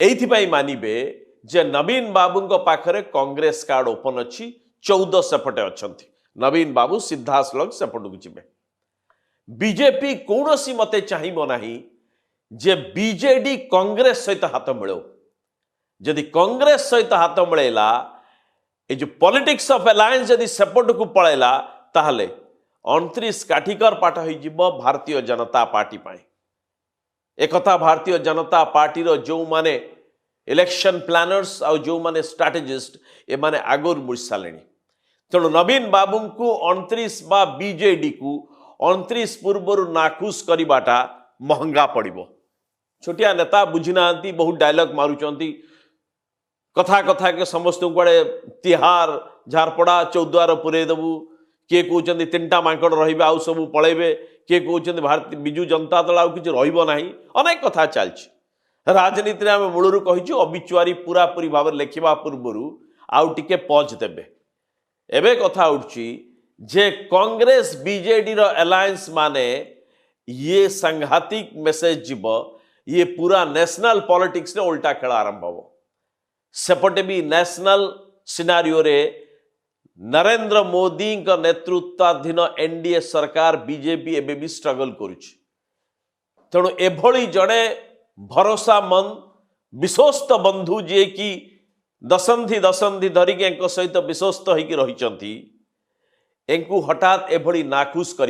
एइथिपाई मानिबे जे नवीन बाबू पाखरे Congress card open अच्छी 14 सेपटे अच्छी नवीन बाबू सीधा सलग सेपट को जीवे बीजेपी कौन सी मते चाहिए ना जे बीजेडी कांग्रेस सहित हाथ मिल जदि कांग्रेस सहित हाथ मिलेला ये जो पॉलिटिक्स ऑफ अलायंस यदि सेपट को पळेला ताहले 29 काठिकर पाठ हो भारतीय जनता पार्टी पाए एक कथा भारतीय जनता पार्टी रो जो माने इलेक्शन प्लानर्स आ जो माने स्ट्रैटेजिस्ट ए माने आगुर मुड़ सारे तेणु नवीन बाबू को 29 बा बीजेडी को 29 पूर्व नाखुश करवाटा महंगा पड़िबो। छोटिया नेता बुझीना बहुत डायलॉग मारुचंती कथा कथा के समस्त कुआड़े तिहार झारपड़ा चौद्वार पुरे देबू किए कहते 3टा मांकड़ रही आउ सब पलैबे किए कहते भारत विजु जनता दल आउ किसी रहा अनेक कथा चलछि राजनीति आम मूलरू कही अबिचुआरी पूरा पूरी भाव लिखा पूर्वर आउ टिके पज देबे एबे कथा उठी जे कांग्रेस बीजेडी रो अलायंस माने ये सांघातिक मेसेज जीव ये पूरा नेशनल पॉलिटिक्स ने उल्टा खेल आरंभ हो सेपटे भी नेशनल सिनारियो रे नरेंद्र मोदी का नेतृत्वाधीन एनडीए सरकार बीजेपी एबे भी स्ट्रगल करुछि तेणु एभली जड़े भरोसामंद विश्वस्त बंधु जे कि दशंधि धरिक सहित विश्वस्त होकर रही हठात एभली नाखुश कर